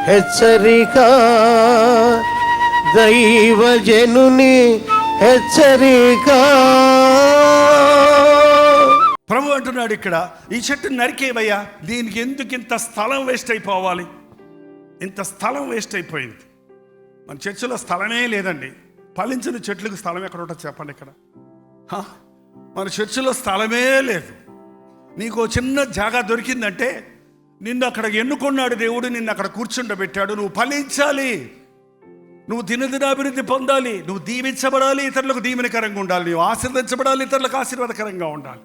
హెచ్చరిక, దైవజనుని హెచ్చరిక. ప్రభు అంటున్నాడు ఇక్కడ, ఈ చెట్టు నరికేవయ్యా, దీనికి ఎందుకు ఇంత స్థలం వేస్ట్ అయిపోవాలి? ఇంత స్థలం వేస్ట్ అయిపోయింది. మన చర్చిలో స్థలమే లేదండి. ఫలించిన చెట్లకు స్థలం ఎక్కడ ఉంటుంది చెప్పండి? ఇక్కడ మన చర్చిలో స్థలమే లేదు. నీకు చిన్న జాగా దొరికిందంటే నిన్ను అక్కడ ఎన్నుకున్నాడు దేవుడు, నిన్ను అక్కడ కూర్చుండబెట్టాడు. నువ్వు ఫలించాలి, నువ్వు దినదినాభివృద్ధి పొందాలి, నువ్వు దీవించబడాలి, ఇతరులకు దీవెనకరంగా ఉండాలి, నువ్వు ఆశీర్వదించబడాలి, ఇతరులకు ఆశీర్వాదకరంగా ఉండాలి.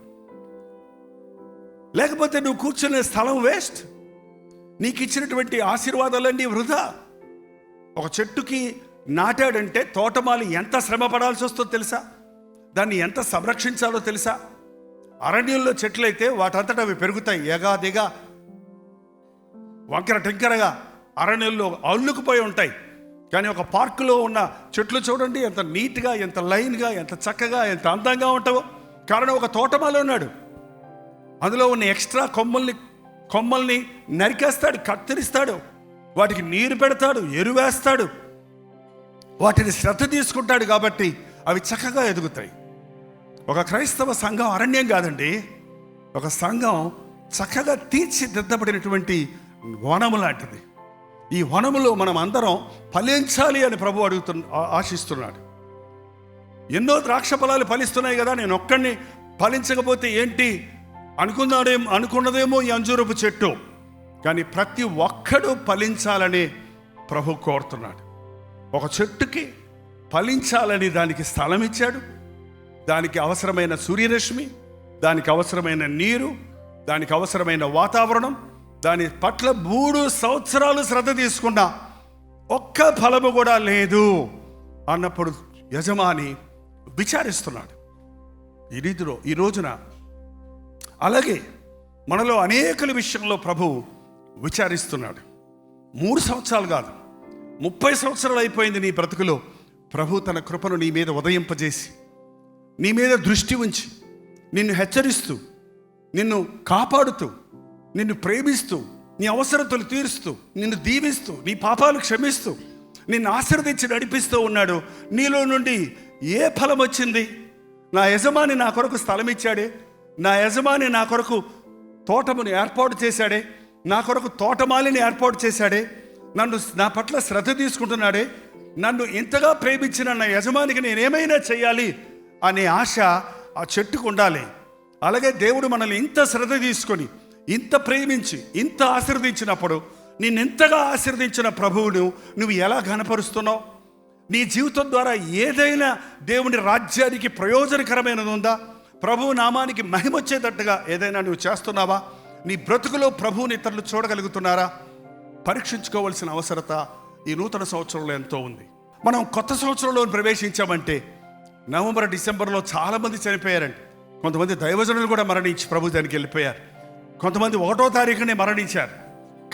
లేకపోతే నువ్వు కూర్చునే స్థలం వేస్ట్. నీకు ఇచ్చినటువంటి ఆశీర్వాదాలన్నీ వృధా. ఒక చెట్టుకి నాటాడంటే తోటమాలి ఎంత శ్రమ పడాల్సి వస్తుందో తెలుసా? దాన్ని ఎంత సంరక్షించాలో తెలుసా? అరణ్యంలో చెట్లయితే వాటంతటా అవి పెరుగుతాయి, ఎగాదిగా వంకర టెంకరగా అరణ్యంలో అల్లుకుపోయి ఉంటాయి. కానీ ఒక పార్కులో ఉన్న చెట్లు చూడండి, ఎంత నీట్గా, ఎంత లైన్గా, ఎంత చక్కగా, ఎంత అందంగా ఉంటావో. కారణం ఒక తోటమాలి ఉన్నాడు. అందులో ఉన్న ఎక్స్ట్రా కొమ్మల్ని నరికేస్తాడు, కత్తిరిస్తాడు, వాటికి నీరు పెడతాడు, ఎరువేస్తాడు, వాటిని శ్రద్ధ తీసుకుంటాడు. కాబట్టి అవి చక్కగా ఎదుగుతాయి. ఒక క్రైస్తవ సంఘం అరణ్యం కాదండి. ఒక సంఘం చక్కగా తీర్చిదిద్దబడినటువంటి వనము లాంటిది. ఈ వనములో మనం అందరం ఫలించాలి అని ప్రభు ఆశిస్తున్నాడు. ఎన్నో ద్రాక్ష ఫలాలు ఫలిస్తున్నాయి కదా, నేను ఒక్కడిని ఫలించకపోతే ఏంటి అనుకున్నదేమో ఈ అంజూరపు చెట్టు. కానీ ప్రతి ఒక్కడూ ఫలించాలని ప్రభు కోరుతున్నాడు. ఒక చెట్టుకి ఫలించాలని దానికి స్థలం ఇచ్చాడు, దానికి అవసరమైన సూర్యరశ్మి, దానికి అవసరమైన నీరు, దానికి అవసరమైన వాతావరణం, దాని పట్ల 3 సంవత్సరాలు శ్రద్ధ తీసుకున్నా ఒక్క ఫలము కూడా లేదు అన్నప్పుడు యజమాని విచారిస్తున్నాడు. ఈ రోజున అలాగే మనలో అనేకల విషయంలో ప్రభు విచారిస్తున్నాడు. 3 సంవత్సరాలు కాదు, 30 సంవత్సరాలు అయిపోయింది నీ బ్రతుకులో. ప్రభు తన కృపను నీ మీద ఉదయింపజేసి, నీ మీద దృష్టి ఉంచి, నిన్ను హెచ్చరిస్తూ, నిన్ను కాపాడుతూ, నిన్ను ప్రేమిస్తూ, నీ అవసరతలు తీరుస్తూ, నిన్ను దీవిస్తూ, నీ పాపాలు క్షమిస్తూ, నిన్ను ఆశీర్వదించి నడిపిస్తూ ఉన్నాడు. నీలో నుండి ఏ ఫలం వచ్చింది? నా యజమాని నా కొరకు స్థలం ఇచ్చాడే, నా యజమాని నా కొరకు తోటమును ఏర్పాటు చేశాడే, నా కొరకు తోటమాలిని ఏర్పాటు చేశాడే, నా పట్ల శ్రద్ధ తీసుకుంటున్నాడే, నన్ను ఇంతగా ప్రేమించిన నా యజమానికి నేనేమైనా చేయాలి అనే ఆశ ఆ చెట్టుకు ఉండాలి. అలాగే దేవుడు మనల్ని ఇంత శ్రద్ధ తీసుకొని, ఇంత ప్రేమించి, ఇంత ఆశీర్వదించినప్పుడు, నిన్నెంతగా ఆశీర్వదించిన ప్రభువును నువ్వు ఎలా ఘనపరుస్తున్నావు? నీ జీవితం ద్వారా ఏదైనా దేవుని రాజ్యానికి ప్రయోజనకరమైనది ఉందా? ప్రభు నామానికి మహిమ వచ్చేటట్టుగా ఏదైనా నువ్వు చేస్తున్నావా? నీ బ్రతుకులో ప్రభువుని ఇతరులు చూడగలుగుతున్నారా? పరీక్షించుకోవాల్సిన అవసరత ఈ నూతన సంవత్సరంలో ఎంతో ఉంది. మనం కొత్త సంవత్సరంలో ప్రవేశించామంటే నవంబర్, డిసెంబర్లో చాలామంది చనిపోయారండి. కొంతమంది దైవజనులు కూడా మరణించి ప్రభు దానికి వెళ్ళిపోయారు. కొంతమంది 1వ తారీఖునే మరణించారు.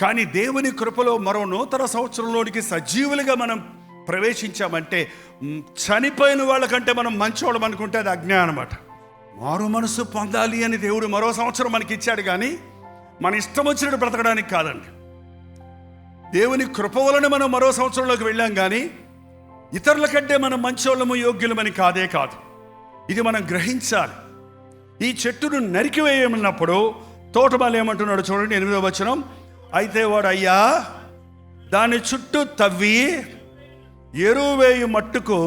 కానీ దేవుని కృపలో మరో నూతన సంవత్సరంలోనికి సజీవులుగా మనం ప్రవేశించామంటే, చనిపోయిన వాళ్ళకంటే మనం మంచోళ్ళం అనుకుంటే అది అజ్ఞానం అన్నమాట. మారు మనసు పొందాలి అని దేవుడు మరో సంవత్సరం మనకి ఇచ్చాడు, కానీ మన ఇష్టం వచ్చినట్టు బ్రతకడానికి కాదండి. దేవుని కృప వలన మనం మరో సంవత్సరంలోకి వెళ్ళాం, కానీ ఇతరుల కంటే మనం మంచోళ్ళము, యోగ్యులమని కాదు. ఇది మనం గ్రహించాలి. ఈ చెట్టును నరికివేయమన్నప్పుడు తోటమాలి ఏమంటున్నాడు చూడండి, 8వ వచనం. అయితే వాడు, అయ్యా దాని చుట్టూ తవ్వి ఎరువేయు మట్టుకు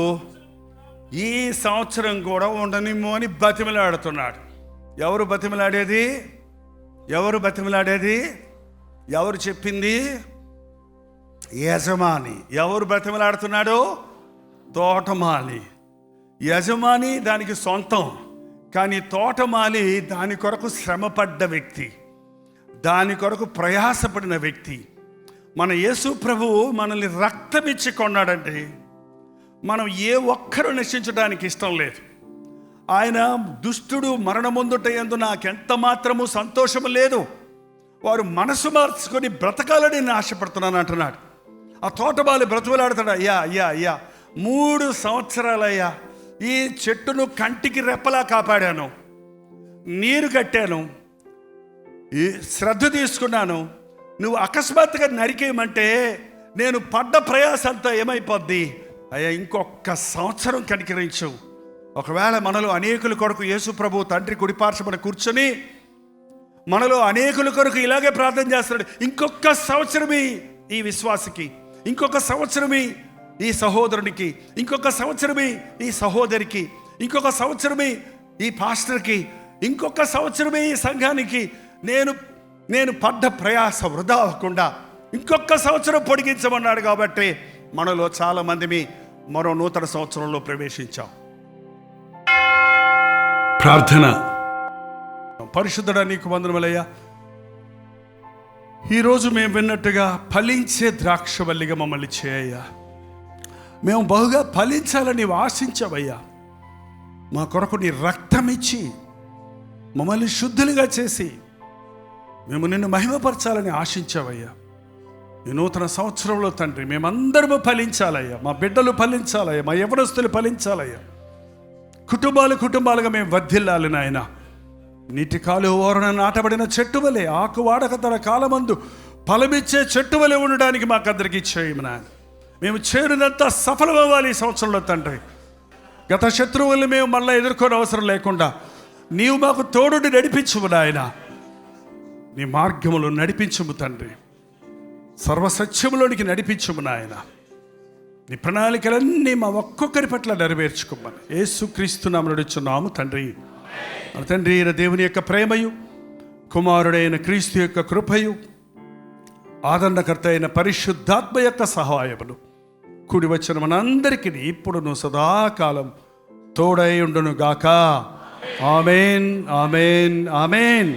ఈ సంవత్సరం కూడా ఉండనిమ్ము అని బతిమలాడుతున్నాడు. ఎవరు బతిమలాడేది? ఎవరు చెప్పింది? యజమాని. ఎవరు బతిమలాడుతున్నాడు? తోటమాలి. యజమాని దానికి సొంతం, కానీ తోటమాలి దాని కొరకు శ్రమపడ్డ వ్యక్తి, దాని కొరకు ప్రయాసపడిన వ్యక్తి. మన యేసు ప్రభువు మనల్ని రక్తమిచ్చి కొన్నాడంటే మనం ఏ ఒక్కరూ నశించడానికి ఇష్టం లేదు. ఆయన దుష్టుడు మరణమొందుటయందు నాకెంత మాత్రము సంతోషము లేదు, వారు మనసు మార్చుకొని బ్రతకాలని నేను ఆశపడుతున్నాను అంటున్నాడు. ఆ తోటమాలి బ్రతుకులాడుతాడు, అయ్యా 3 సంవత్సరాలయ్యా ఈ చెట్టును కంటికి రెప్పలా కాపాడాను, నీరు కట్టాను, శ్రద్ధ తీసుకున్నాను. నువ్వు అకస్మాత్తుగా నరికేయమంటే నేను పడ్డ ప్రయాస అంతా ఏమైపోద్ది? అయ్యా ఇంకొక సంవత్సరం కనికరించు. ఒకవేళ మనలో అనేకుల కొరకు యేసు ప్రభు తండ్రి కుడిపార్శ్వమున కూర్చొని మనలో అనేకుల కొరకు ఇలాగే ప్రార్థన చేస్తున్నాడు. ఇంకొక సంవత్సరమే ఈ విశ్వాసికి, ఇంకొక సంవత్సరమే ఈ సహోదరునికి, ఇంకొక సంవత్సరమే ఈ సహోదరికి, ఇంకొక సంవత్సరమే ఈ పాస్టర్కి, ఇంకొక సంవత్సరమే ఈ సంఘానికి. నేను పడ్డ ప్రయాస వృధా అవ్వకుండా ఇంకొక సంవత్సరం పొడిగించమన్నాడు. కాబట్టి మనలో చాలా మందిమి మరో నూతన సంవత్సరంలో ప్రవేశించాం. ప్రార్థన. పరిశుద్ధుడా నీకు వందనములయ్యా. ఈరోజు మేము విన్నట్టుగా ఫలించే ద్రాక్షవల్లిగా మమ్మల్ని చేయయ్యా. మేము బహుగా ఫలించాలని నీవు ఆశించావయ్యా. మా కొరకు నీ రక్తం ఇచ్చి మమ్మల్ని శుద్ధులుగా చేసి మేము నిన్ను మహిమపరచాలని ఆశించావయ్యా. ఈ నూతన సంవత్సరంలో తండ్రి మేమందరము ఫలించాలయ్యా. మా బిడ్డలు ఫలించాలయ్యా, మా యవనస్తులు ఫలించాలయ్యా. కుటుంబాలుగా మేము వర్ధిల్లాలి నాయన. నీటి కాలు ఓరణ నాటబడిన చెట్టు వలె, ఆకు వాడక తన కాలమందు ఫలమిచ్చే చెట్టు వలె ఉండడానికి మాకందరికీ చేయము నాయన. మేము చేరినంత సఫలమవ్వాలి ఈ సంవత్సరంలో తండ్రి. గత శత్రువుల్ని మేము మళ్ళీ ఎదుర్కొనే అవసరం లేకుండా నీవు మాకు తోడుని నడిపించుము నాయన. నీ మార్గములో నడిపించుము తండ్రి. సర్వసత్యములోనికి నడిపించుము నాయన. నీ ప్రణాళికలన్నీ మా ఒక్కొక్కరి పట్ల నెరవేర్చుకోమని యేసుక్రీస్తు నామమున అడుగుచున్నాము తండ్రి. మన తండ్రి అయిన దేవుని యొక్క ప్రేమయు, కుమారుడైన క్రీస్తు యొక్క కృపయు, ఆదరణకర్త అయిన పరిశుద్ధాత్మ యొక్క సహాయములు కూడి వచ్చిన మనందరికీ ఇప్పుడును సదాకాలం తోడై ఉండును గాక. ఆమేన్, ఆమేన్, ఆమేన్.